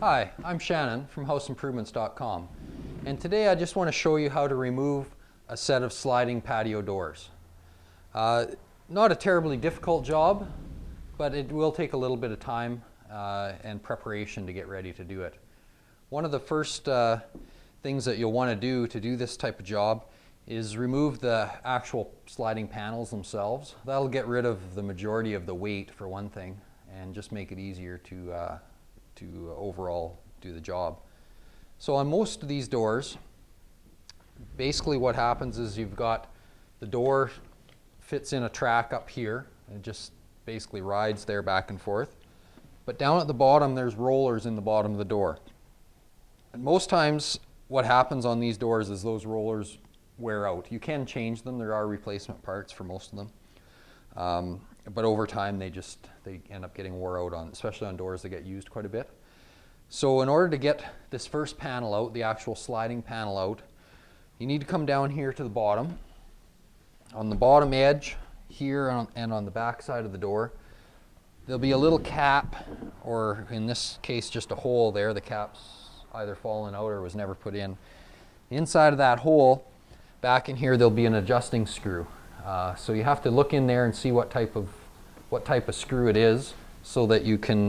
Hi, I'm Shannon from houseimprovements.com, and today I just want to show you how to remove a set of sliding patio doors. Not a terribly difficult job, but it will take a little bit of time and preparation to get ready to do it. One of the first things that you'll want to do this type of job is remove the actual sliding panels themselves. That'll get rid of the majority of the weight for one thing and just make it easier to overall do the job. So on most of these doors, basically what happens is you've got the door fits in a track up here and it just basically rides there back and forth. But down at the bottom there's rollers in the bottom of the door. And most times what happens on these doors is those rollers wear out. You can change them, there are replacement parts for most of them. But over time they end up getting wore out, especially on doors that get used quite a bit. So in order to get this first panel out, the actual sliding panel out, you need to come down here to the bottom. On the bottom edge here and on the back side of the door, there'll be a little cap, or in this case just a hole there. The cap's either fallen out or was never put in. Inside of that hole, back in here, there'll be an adjusting screw. So you have to look in there and see what type of screw it is so that you can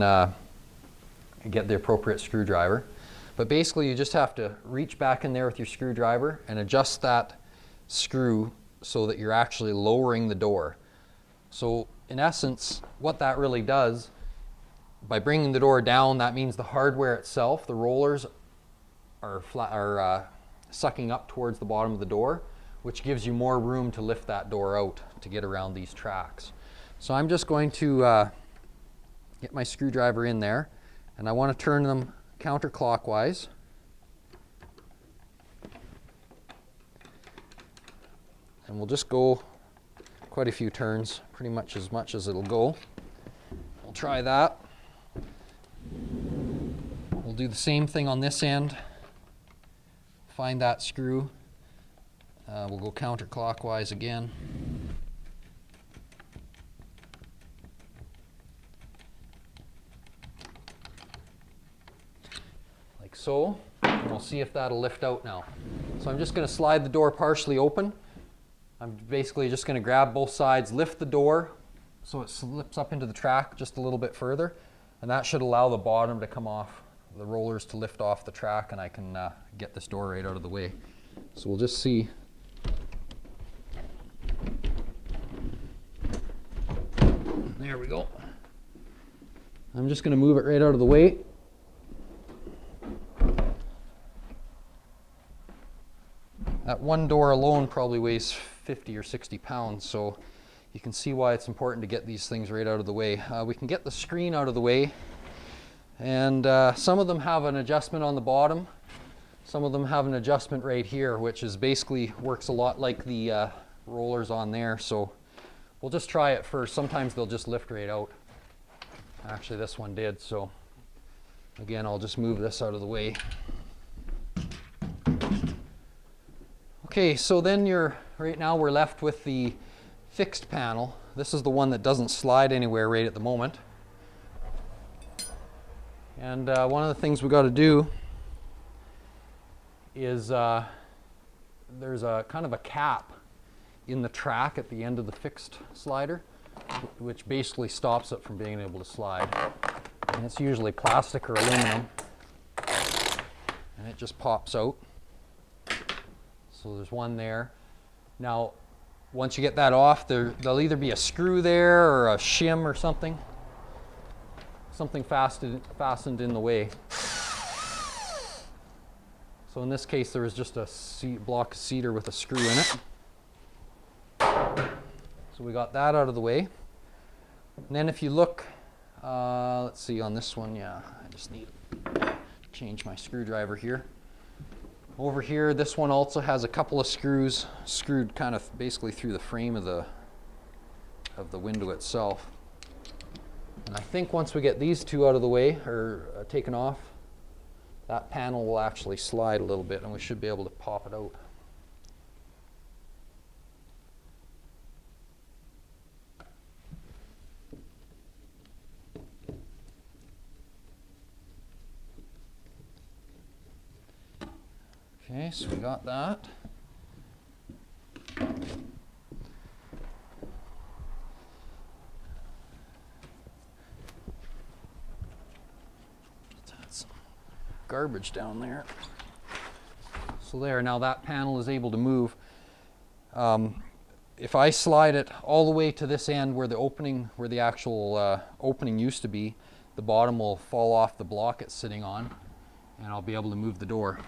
get the appropriate screwdriver. But basically you just have to reach back in there with your screwdriver and adjust that screw so that you're actually lowering the door. So in essence, what that really does, by bringing the door down, that means the hardware itself, the rollers, are sucking up towards the bottom of the door, which gives you more room to lift that door out to get around these tracks. So I'm just going to get my screwdriver in there, and I want to turn them counterclockwise. And we'll just go quite a few turns, pretty much as it'll go. We'll try that. We'll do the same thing on this end. Find that screw. We'll go counterclockwise again. Like so. And we'll see if that'll lift out now. So I'm just going to slide the door partially open. I'm basically just going to grab both sides, lift the door so it slips up into the track just a little bit further, and that should allow the bottom to come off, the rollers to lift off the track, and I can get this door right out of the way. So we'll just see. There we go. I'm just going to move it right out of the way. That one door alone probably weighs 50 or 60 pounds, so you can see why it's important to get these things right out of the way. We can get the screen out of the way, and some of them have an adjustment on the bottom. Some of them have an adjustment right here, which is basically works a lot like the rollers on there. So we'll just try it first. Sometimes they'll just lift right out. Actually, this one did, so again, I'll just move this out of the way. Okay, so then right now we're left with the fixed panel. This is the one that doesn't slide anywhere right at the moment. And one of the things we got to do is there's a kind of a cap in the track at the end of the fixed slider, which basically stops it from being able to slide. And it's usually plastic or aluminum, and it just pops out. So there's one there. Now, once you get that off, there'll either be a screw there or a shim or something fastened in the way. So in this case, there was just a block of cedar with a screw in it. So we got that out of the way. And then if you look, let's see on this one, yeah, I just need to change my screwdriver here. Over here, this one also has a couple of screws screwed kind of basically through the frame of the window itself. And I think once we get these two out of the way, or taken off, that panel will actually slide a little bit and we should be able to pop it out. Okay, so we got that. That's garbage down there. So there, now that panel is able to move. If I slide it all the way to this end where the opening, where the actual opening used to be, the bottom will fall off the block it's sitting on, and I'll be able to move the door.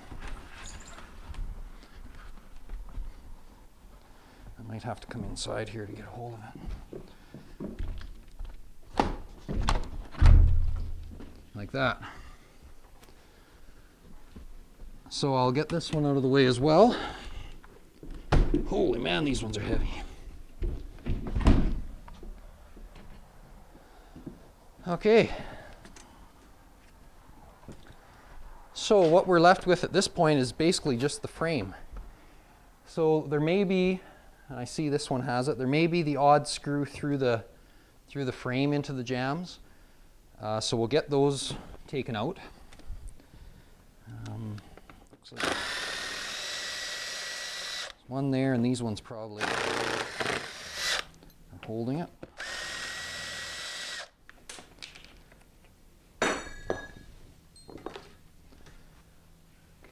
I might have to come inside here to get a hold of it. Like that. So I'll get this one out of the way as well. Holy man, these ones are heavy. Okay. So what we're left with at this point is basically just the frame. So there may be, and I see this one has it, there may be the odd screw through the frame into the jambs. So we'll get those taken out. Looks like there's one there, and these ones probably are holding it.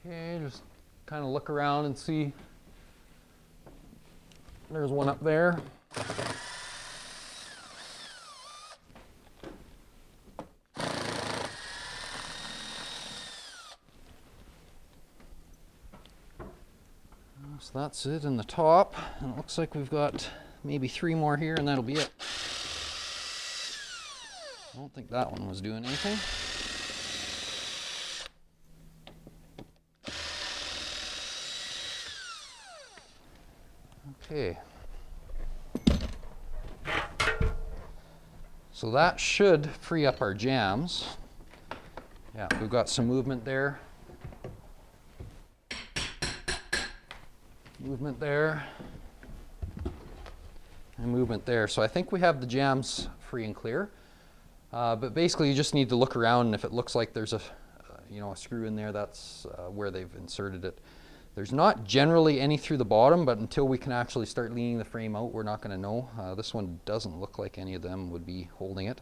Okay, just kind of look around and see. There's one up there. So that's it in the top, and it looks like we've got maybe 3 more here, and that'll be it. I don't think that one was doing anything. Okay. So that should free up our jambs. Yeah, we've got some movement there. Movement there. And movement there. So I think we have the jambs free and clear. But basically you just need to look around, and if it looks like there's a screw in there, that's where they've inserted it. There's not generally any through the bottom, but until we can actually start leaning the frame out, we're not going to know. This one doesn't look like any of them would be holding it.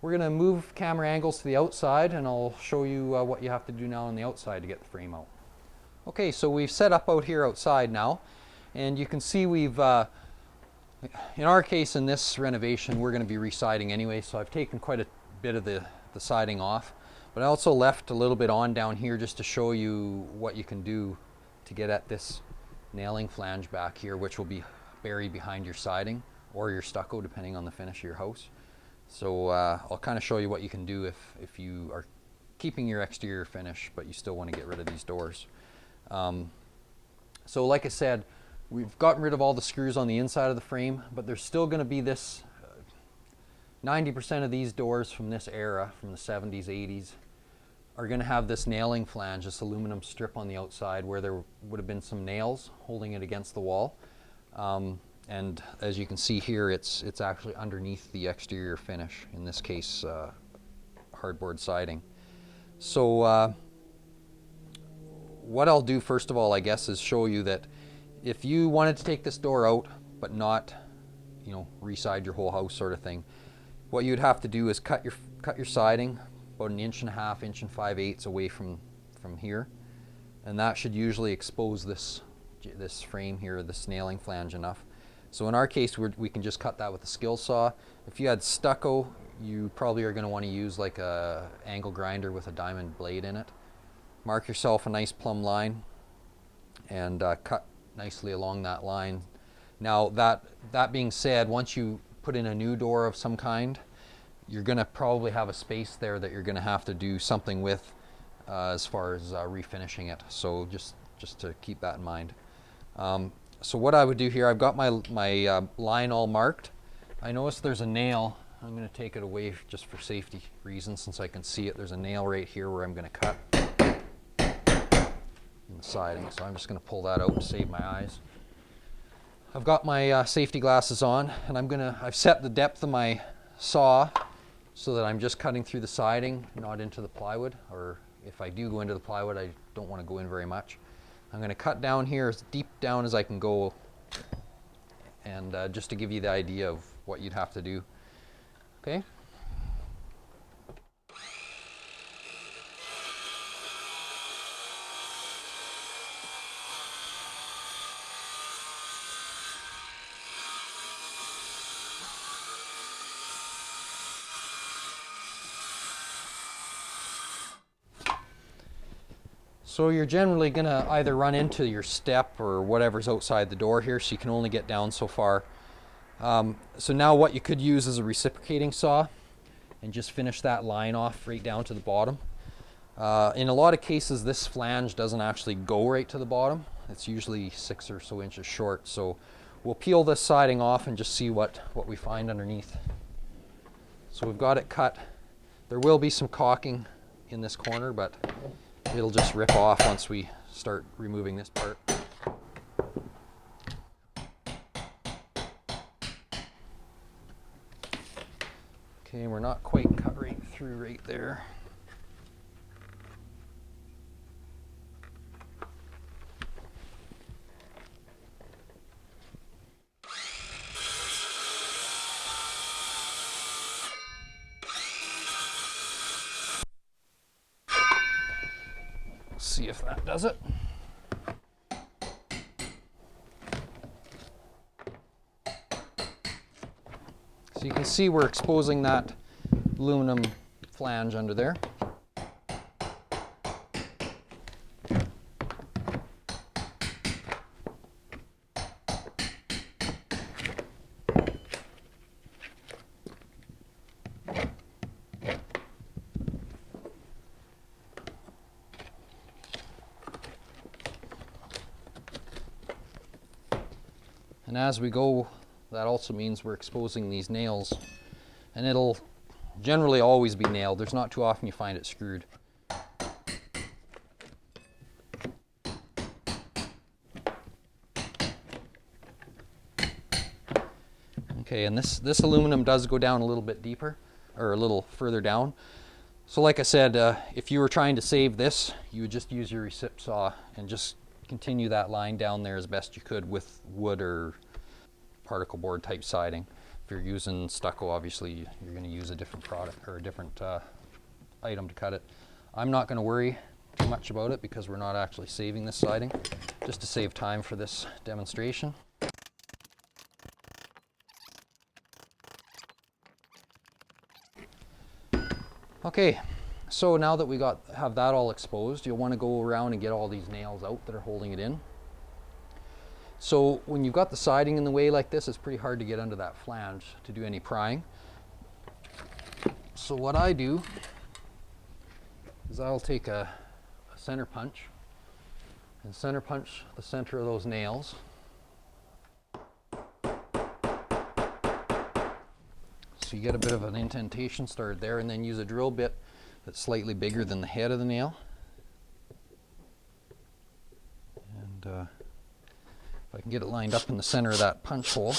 We're going to move camera angles to the outside, and I'll show you what you have to do now on the outside to get the frame out. Okay, so we've set up out here outside now, and you can see we've, in our case in this renovation, we're going to be re-siding anyway, so I've taken quite a bit of the siding off. But I also left a little bit on down here just to show you what you can do to get at this nailing flange back here, which will be buried behind your siding or your stucco, depending on the finish of your house. So I'll kind of show you what you can do if you are keeping your exterior finish, but you still want to get rid of these doors. So like I said, we've gotten rid of all the screws on the inside of the frame, but there's still going to be this 90% of these doors from this era, from the 70s, 80s, are going to have this nailing flange, this aluminum strip on the outside where there would have been some nails holding it against the wall. And as you can see here, it's actually underneath the exterior finish, in this case hardboard siding. So what I'll do first of all, I guess, is show you that if you wanted to take this door out but not, re-side your whole house sort of thing, what you'd have to do is cut your siding about 1.5 inches, 1 5/8 away from here, and that should usually expose this frame here, this nailing flange, enough. So in our case, we can just cut that with a skill saw. If you had stucco, you probably are going to want to use like a angle grinder with a diamond blade in it. Mark yourself a nice plumb line and cut nicely along that line. Now that being said, once you put in a new door of some kind, you're going to probably have a space there that you're going to have to do something with as far as refinishing it. So just to keep that in mind. So what I would do here, I've got my line all marked. I notice there's a nail. I'm going to take it away just for safety reasons, since I can see it. There's a nail right here where I'm going to cut in the siding. So I'm just going to pull that out to save my eyes. I've got my safety glasses on, and I've set the depth of my saw so that I'm just cutting through the siding, not into the plywood, or if I do go into the plywood, I don't want to go in very much. I'm going to cut down here as deep down as I can go, and just to give you the idea of what you'd have to do. Okay. So you're generally going to either run into your step or whatever's outside the door here, so you can only get down so far. So now what you could use is a reciprocating saw and just finish that line off right down to the bottom. In a lot of cases, this flange doesn't actually go right to the bottom. It's usually 6 or so inches short. So we'll peel this siding off and just see what we find underneath. So we've got it cut. There will be some caulking in this corner, but it'll just rip off once we start removing this part. Okay, we're not quite cut right through right there. See if that does it. So you can see we're exposing that aluminum flange under there. And as we go, that also means we're exposing these nails, and it'll generally always be nailed. There's not too often you find it screwed. Okay, and this aluminum does go down a little bit deeper, or a little further down. So like I said, if you were trying to save this, you would just use your recip saw and just continue that line down there as best you could with wood or particle board type siding. If you're using stucco, obviously you're going to use a different product or a different item to cut it. I'm not going to worry too much about it because we're not actually saving this siding, just to save time for this demonstration. Okay, so now that we have that all exposed, you'll want to go around and get all these nails out that are holding it in. So when you've got the siding in the way like this, it's pretty hard to get under that flange to do any prying. So what I do is I'll take a center punch and center punch the center of those nails. So you get a bit of an indentation started there, and then use a drill bit that's slightly bigger than the head of the nail. And if I can get it lined up in the center of that punch hole.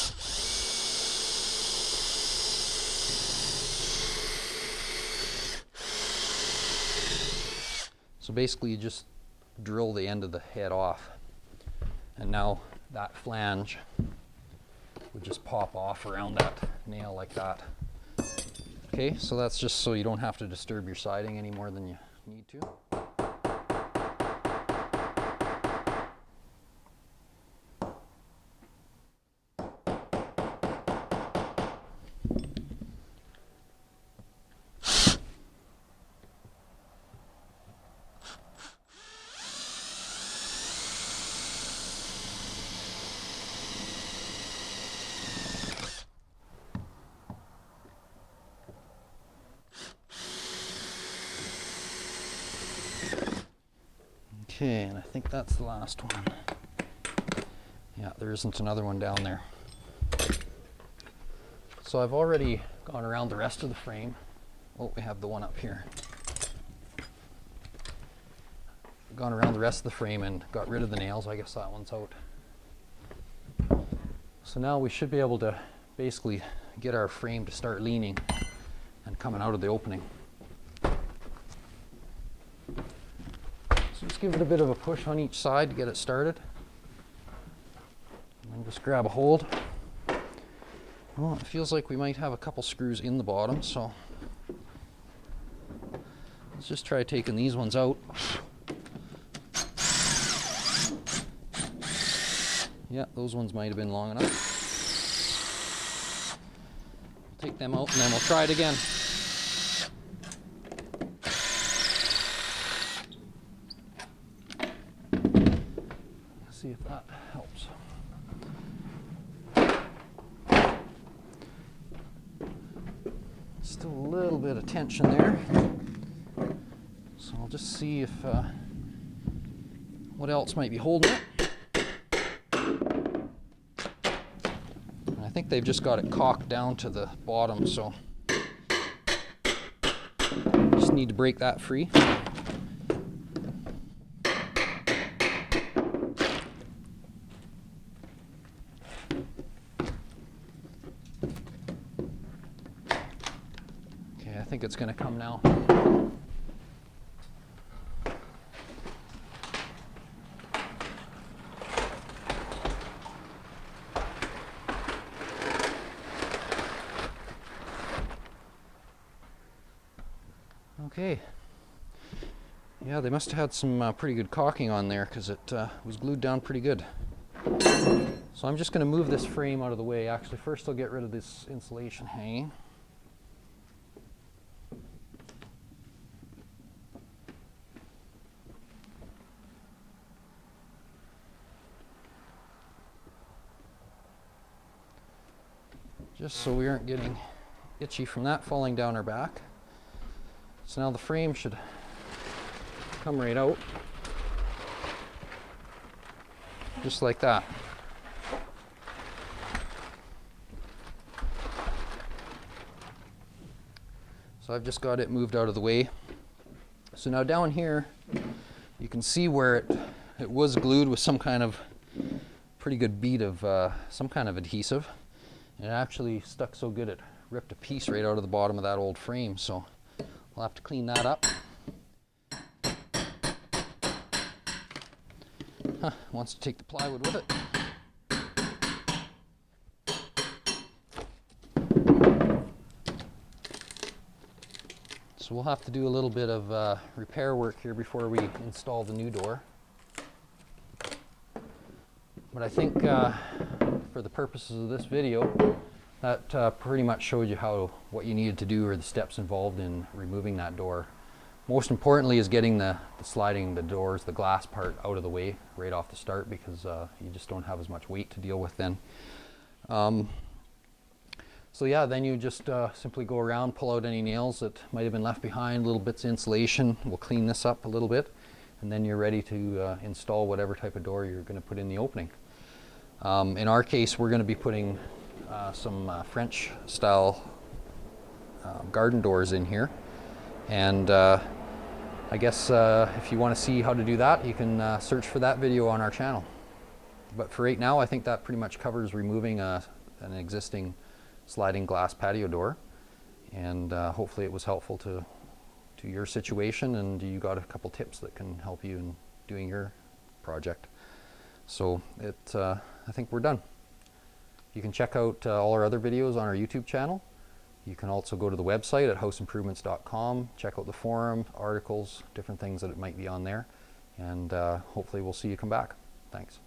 So basically you just drill the end of the head off, and now that flange would just pop off around that nail like that. Okay, so that's just so you don't have to disturb your siding any more than you need to. Okay, and I think that's the last one. Yeah, there isn't another one down there. So I've already gone around the rest of the frame. Oh, we have the one up here. Gone around the rest of the frame and got rid of the nails. I guess that one's out. So now we should be able to basically get our frame to start leaning and coming out of the opening. So just give it a bit of a push on each side to get it started. And just grab a hold. Well, it feels like we might have a couple screws in the bottom, so let's just try taking these ones out. Yeah, those ones might have been long enough. We'll take them out and then we'll try it again. Let's see if that helps. Still a little bit of tension there. So I'll just see if what else might be holding it. I think they've just got it caulked down to the bottom, so just need to break that free. Okay, I think it's going to come now. Okay, yeah, they must have had some pretty good caulking on there because it was glued down pretty good. So I'm just going to move this frame out of the way. Actually, first I'll get rid of this insulation hanging. Just so we aren't getting itchy from that falling down our back. So now the frame should come right out, just like that. So I've just got it moved out of the way. So now down here, you can see where it was glued with some kind of pretty good bead of some kind of adhesive. And it actually stuck so good it ripped a piece right out of the bottom of that old frame. So we'll have to clean that up. Wants to take the plywood with it. So we'll have to do a little bit of repair work here before we install the new door. But I think for the purposes of this video, that pretty much showed you what you needed to do or the steps involved in removing that door. Most importantly is getting the sliding the doors, the glass part out of the way right off the start, because you just don't have as much weight to deal with then. So yeah, then you just simply go around, pull out any nails that might have been left behind, little bits of insulation. We'll clean this up a little bit, and then you're ready to install whatever type of door you're going to put in the opening. In our case, we're going to be putting some French style garden doors in here, and I guess if you want to see how to do that, you can search for that video on our channel. But for right now, I think that pretty much covers removing an existing sliding glass patio door, and hopefully it was helpful to your situation, and you got a couple tips that can help you in doing your project. So I think we're done. You can check out all our other videos on our YouTube channel. You can also go to the website at houseimprovements.com, check out the forum, articles, different things that it might be on there, and hopefully we'll see you come back. Thanks.